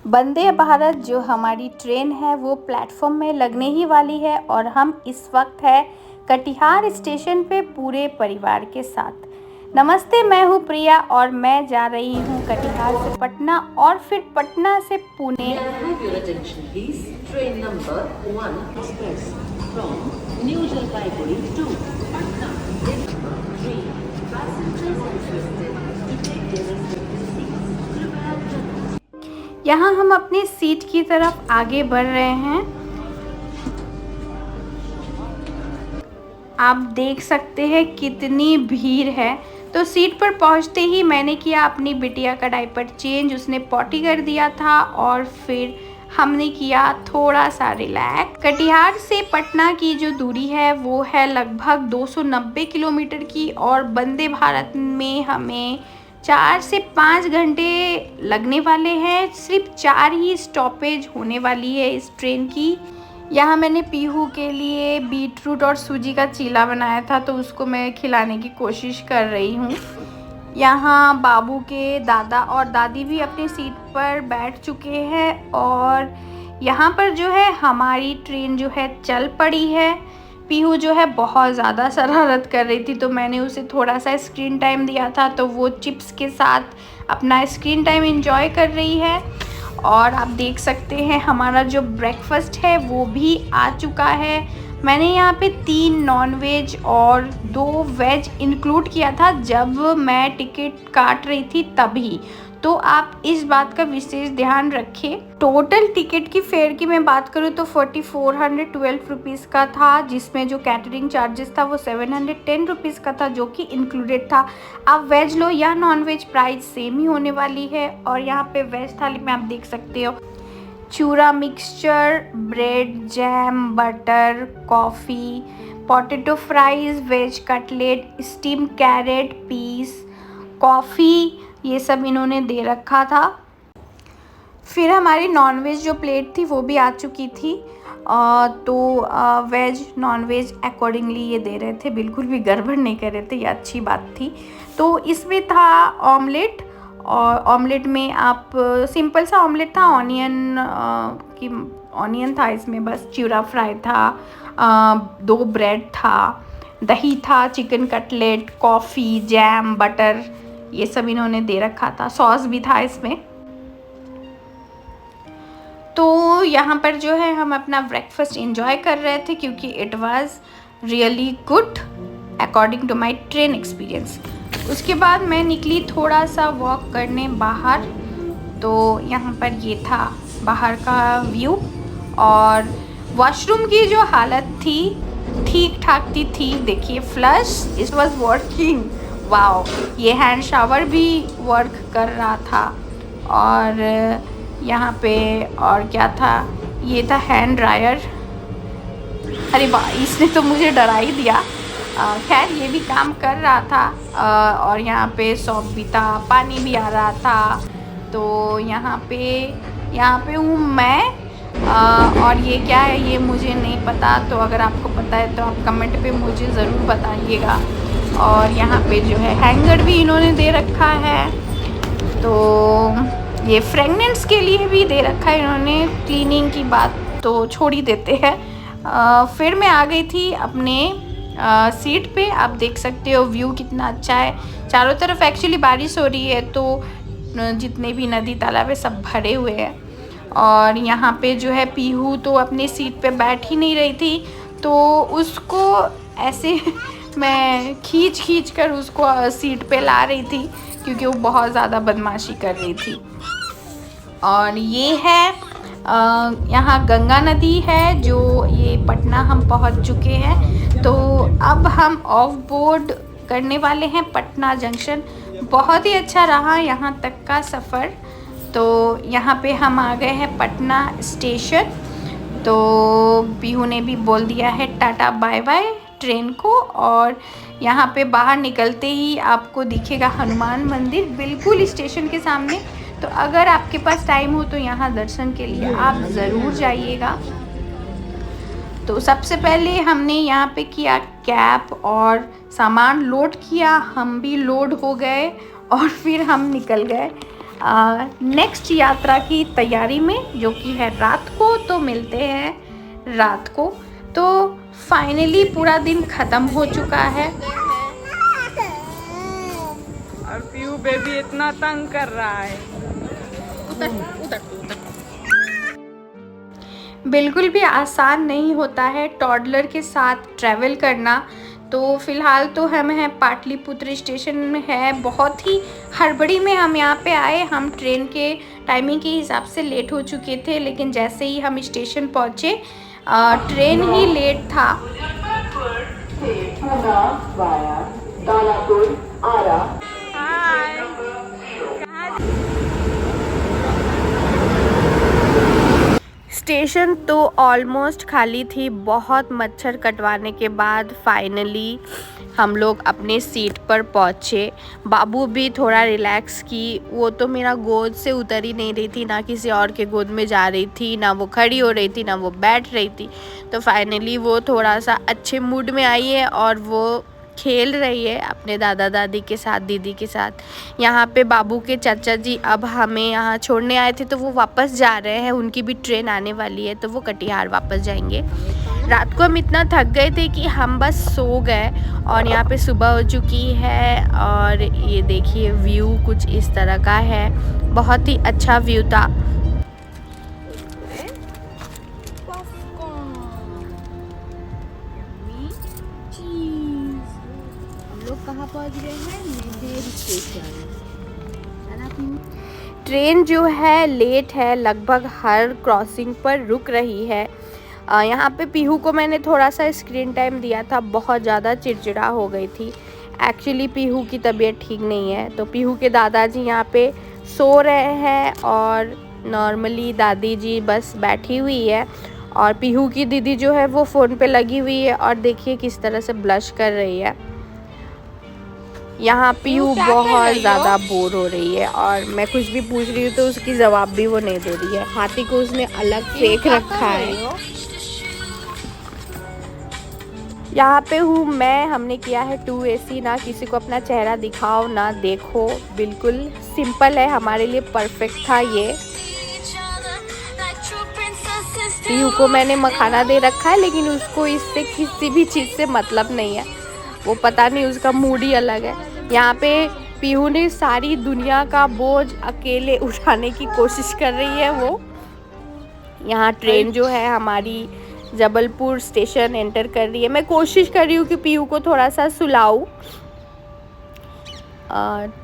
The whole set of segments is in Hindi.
वंदे भारत जो हमारी ट्रेन है वो प्लेटफॉर्म में लगने ही वाली है और हम इस वक्त है कटिहार स्टेशन पे पूरे परिवार के साथ। नमस्ते, मैं हूँ प्रिया और मैं जा रही हूँ कटिहार से पटना और फिर पटना से Pune. Train number 1 express from New Jalpaiguri to Patna. यहाँ हम अपनी सीट की तरफ आगे बढ़ रहे हैं। आप देख सकते हैं कितनी भीड़ है। तो सीट पर पहुँचते ही मैंने किया अपनी बिटिया का डायपर चेंज, उसने पॉटी कर दिया था और फिर हमने किया थोड़ा सा रिलैक्स। कटिहार से पटना की जो दूरी है वो है लगभग 290 किलोमीटर की और वंदे भारत में हमें 4 से 5 घंटे लगने वाले हैं। सिर्फ 4 ही स्टॉपेज होने वाली है इस ट्रेन की। यहाँ मैंने पीहू के लिए बीटरूट और सूजी का चीला बनाया था तो उसको मैं खिलाने की कोशिश कर रही हूँ। यहाँ बाबू के दादा और दादी भी अपनी सीट पर बैठ चुके हैं और यहाँ पर जो है हमारी ट्रेन जो है चल पड़ी है। पीहू जो है बहुत ज़्यादा शरारत कर रही थी तो मैंने उसे थोड़ा सा स्क्रीन टाइम दिया था तो वो चिप्स के साथ अपना स्क्रीन टाइम एंजॉय कर रही है। और आप देख सकते हैं हमारा जो ब्रेकफास्ट है वो भी आ चुका है। मैंने यहाँ पे 3 नॉन-वेज और 2 वेज इंक्लूड किया था जब मैं टिकट काट रही थी तभी, तो आप इस बात का विशेष ध्यान रखें। टोटल टिकट की फेयर की मैं बात करूँ तो 4412 रुपीज़ का था, जिसमें जो कैटरिंग चार्जेस था वो 710 रुपीज़ का था जो कि इंक्लूडेड था। आप वेज लो या नॉन वेज प्राइस सेम ही होने वाली है। और यहाँ पे वेज थाली में आप देख सकते हो चूरा mixture, bread, jam, butter, coffee, potato fries, veg cutlet, steam carrot, peas, coffee, ये सब इन्होंने दे रखा था। फिर हमारी नॉनवेज जो प्लेट थी वो भी आ चुकी थी। तो वेज नॉन वेज अकॉर्डिंगली ये दे रहे थे, बिल्कुल भी गड़बड़ नहीं कर रहे थे, ये अच्छी बात थी। तो इसमें था ऑमलेट और ऑमलेट में आप सिंपल सा ऑमलेट था, ऑनियन था इसमें, बस चूरा फ्राई था, 2 ब्रेड था, दही था, chicken cutlet, coffee, jam, butter, ये सब इन्होंने दे रखा था। सॉस भी था इसमें। तो यहाँ पर जो है हम अपना ब्रेकफास्ट एंजॉय कर रहे थे क्योंकि it was really good according to my train experience. उसके बाद मैं निकली थोड़ा सा वॉक करने बाहर। तो यहाँ पर ये था बाहर का व्यू और वॉशरूम की जो हालत थी ठीक ठाक थी। देखिए flush it was working, wow, ये हैंड शावर भी वर्क कर रहा था। और यहाँ पे और क्या था, ये था हैंड ड्रायर। अरे वाह, इसने तो मुझे डरा ही दिया। खैर ये भी काम कर रहा था। और यहाँ पे सॉप भी था, पानी भी आ रहा था। तो यहाँ पे हूँ मैं। और ये क्या है ये मुझे नहीं पता, तो अगर आपको पता है तो आप कमेंट पे मुझे ज़रूर बताइएगा। और यहाँ पे जो है हैंगर भी इन्होंने दे रखा है। तो ये फ्रेगनेंस के लिए भी दे रखा है इन्होंने, क्लीनिंग की बात तो छोड़ ही देते हैं। फिर मैं आ गई थी अपने सीट पे। आप देख सकते हो व्यू कितना अच्छा है। चारों तरफ एक्चुअली बारिश हो रही है तो जितने भी नदी तालाब है सब भरे हुए हैं। और यहाँ पे जो है पीहू तो अपनी सीट पे बैठ ही नहीं रही थी तो उसको ऐसे मैं खींच कर उसको सीट पे ला रही थी क्योंकि वो बहुत ज़्यादा बदमाशी कर रही थी। और ये है यहाँ गंगा नदी है जो ये पटना हम पहुँच चुके हैं। तो अब हम ऑफ बोर्ड करने वाले हैं पटना जंक्शन। बहुत ही अच्छा रहा यहाँ तक का सफ़र। तो यहाँ पे हम आ गए हैं पटना स्टेशन। तो पीहू ने भी बोल दिया है टाटा बाय बाय ट्रेन को। और यहाँ पे बाहर निकलते ही आपको दिखेगा हनुमान मंदिर बिल्कुल स्टेशन के सामने। तो अगर आपके पास टाइम हो तो यहाँ दर्शन के लिए आप ज़रूर जाइएगा। तो सबसे पहले हमने यहाँ पे किया कैब और सामान लोड किया, हम भी लोड हो गए और फिर हम निकल गए। नेक्स्ट यात्रा की तैयारी में, जो कि है रात को। तो मिलते हैं रात को। तो फाइनली पूरा दिन ख़त्म हो चुका है और पीहू बेबी इतना तंग कर रहा है। बिल्कुल भी आसान नहीं होता है टॉडलर के साथ ट्रैवल करना। तो फ़िलहाल तो हम हैं पाटलिपुत्र स्टेशन में है। बहुत ही हड़बड़ी में हम यहाँ पे आए। हम ट्रेन के टाइमिंग के हिसाब से लेट हो चुके थे, लेकिन जैसे ही हम स्टेशन पहुँचे ट्रेन ही लेट था। स्टेशन तो ऑलमोस्ट खाली थी। बहुत मच्छर कटवाने के बाद फाइनली हम लोग अपने सीट पर पहुँचे। बाबू भी थोड़ा रिलैक्स की। वो तो मेरा गोद से उतर ही नहीं रही थी, ना किसी और के गोद में जा रही थी, ना वो खड़ी हो रही थी, ना वो बैठ रही थी। तो फाइनली वो थोड़ा सा अच्छे मूड में आई है और वो खेल रही है अपने दादा दादी के साथ, दीदी के साथ। यहाँ पे बाबू के चाचा जी अब हमें यहाँ छोड़ने आए थे, तो वो वापस जा रहे हैं। उनकी भी ट्रेन आने वाली है, तो वो कटिहार वापस जाएंगे। रात को हम इतना थक गए थे कि हम बस सो गए और यहाँ पे सुबह हो चुकी है। और ये देखिए व्यू कुछ इस तरह का है। बहुत ही अच्छा व्यू था। कहाँ पहुँच गए हैं? नेहेर स्टेशन। ट्रेन जो है लेट है, लगभग हर क्रॉसिंग पर रुक रही है। यहाँ पे पीहू को मैंने थोड़ा सा स्क्रीन टाइम दिया था। बहुत ज़्यादा चिड़चिड़ा हो गई थी। एक्चुअली पीहू की तबीयत ठीक नहीं है, तो पीहू के दादाजी यहाँ पे सो रहे हैं और नॉर्मली दादी जी बस बैठी हुई है। और पीहू की दीदी जो है वो फ़ोन पे लगी हुई है और देखिए किस तरह से ब्लश कर रही है। यहाँ पीहू बहुत ज़्यादा बोर हो रही है और मैं कुछ भी पूछ रही हूँ तो उसकी जवाब भी वो नहीं दे रही है। हाथी को उसने अलग फेंक रखा है। यहाँ पे हूँ मैं। हमने किया है 2 AC। ना किसी को अपना चेहरा दिखाओ ना देखो, बिल्कुल सिंपल है। हमारे लिए परफेक्ट था ये। पीहू को मैंने मखाना दे रखा है, लेकिन उसको इससे किसी भी चीज़ से मतलब नहीं है। वो पता नहीं, उसका मूड ही अलग है। यहाँ पे पीहू ने सारी दुनिया का बोझ अकेले उठाने की कोशिश कर रही है वो। यहाँ ट्रेन जो है हमारी जबलपुर स्टेशन एंटर कर रही है। मैं कोशिश कर रही हूँ कि पीहू को थोड़ा सा सुलाऊं।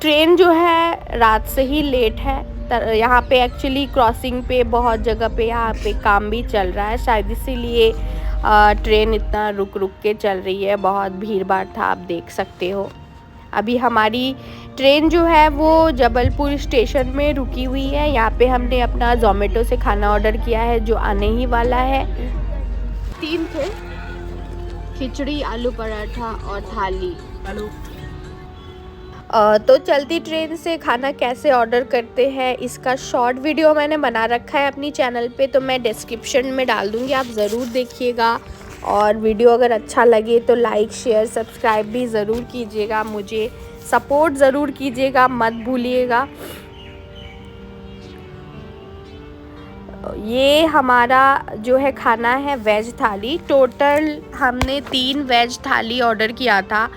ट्रेन जो है रात से ही लेट है। यहाँ पे एक्चुअली क्रॉसिंग पे बहुत जगह पे यहाँ पे काम भी चल रहा है, शायद इसीलिए ट्रेन इतना रुक रुक के चल रही है। बहुत भीड़ भाड़ था, आप देख सकते हो। अभी हमारी ट्रेन जो है वो जबलपुर स्टेशन में रुकी हुई है। यहाँ पे हमने अपना ज़ोमैटो से खाना ऑर्डर किया है, जो आने ही वाला है। 3 थे, खिचड़ी, आलू पराठा और थाली। तो चलती ट्रेन से खाना कैसे ऑर्डर करते हैं इसका शॉर्ट वीडियो मैंने बना रखा है अपनी चैनल पे, तो मैं डिस्क्रिप्शन में डाल दूँगी, आप ज़रूर देखिएगा। और वीडियो अगर अच्छा लगे तो लाइक शेयर सब्सक्राइब भी ज़रूर कीजिएगा, मुझे सपोर्ट ज़रूर कीजिएगा, मत भूलिएगा। ये हमारा जो है खाना है वेज थाली। टोटल हमने 3 वेज थाली ऑर्डर किया था।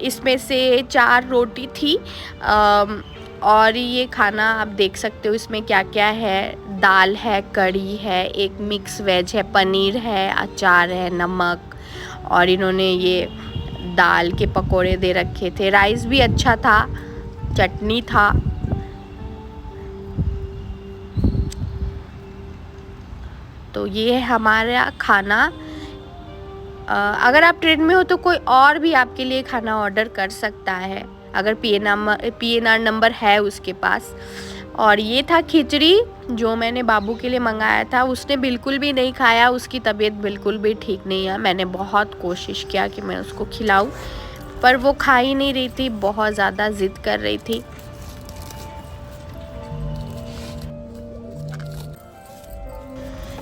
इसमें से 4 रोटी थी। और ये खाना आप देख सकते हो इसमें क्या क्या है। दाल है, कढ़ी है, एक मिक्स वेज है, पनीर है, अचार है, नमक, और इन्होंने ये दाल के पकोड़े दे रखे थे। राइस भी अच्छा था, चटनी था। तो ये है हमारा खाना। अगर आप ट्रेन में हो तो कोई और भी आपके लिए खाना ऑर्डर कर सकता है, अगर PNR नंबर है उसके पास। और ये था खिचड़ी जो मैंने बाबू के लिए मंगाया था। उसने बिल्कुल भी नहीं खाया, उसकी तबीयत बिल्कुल भी ठीक नहीं है। मैंने बहुत कोशिश किया कि मैं उसको खिलाऊं, पर वो खा ही नहीं रही थी, बहुत ज़्यादा ज़िद कर रही थी।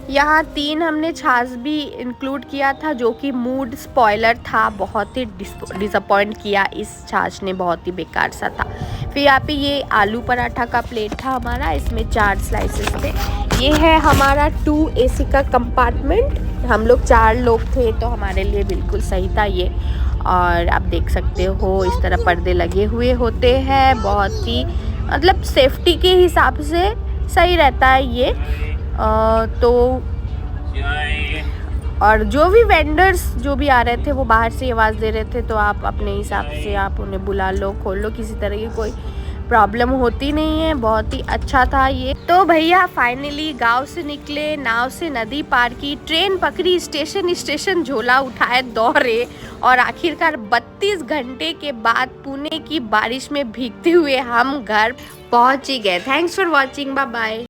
यहाँ 3 हमने छाछ भी इंक्लूड किया था, जो कि मूड स्पॉइलर था। बहुत ही डिसअपॉइंट किया, इस छाछ ने बहुत ही बेकार सा था। फिर यहाँ पे ये आलू पराठा का प्लेट था हमारा, इसमें 4 स्लाइसेस थे। ये है हमारा 2 AC का कंपार्टमेंट, हम लोग 4 लोग थे तो हमारे लिए बिल्कुल सही था ये। और आप देख सकते हो इस तरह पर्दे लगे हुए होते हैं, बहुत ही मतलब सेफ्टी के हिसाब से सही रहता है ये। तो और जो भी वेंडर्स जो भी आ रहे थे वो बाहर से आवाज़ दे रहे थे, तो आप अपने हिसाब से आप उन्हें बुला लो, खोल लो, किसी तरह की कोई प्रॉब्लम होती नहीं है। बहुत ही अच्छा था ये। तो भैया फाइनली गांव से निकले, नाव से नदी पार की, ट्रेन पकड़ी, स्टेशन स्टेशन झोला उठाए दौड़े और आखिरकार 32 घंटे के बाद पुणे की बारिश में भीगते हुए हम घर पहुंच ही गए। Thanks for watching, bye bye.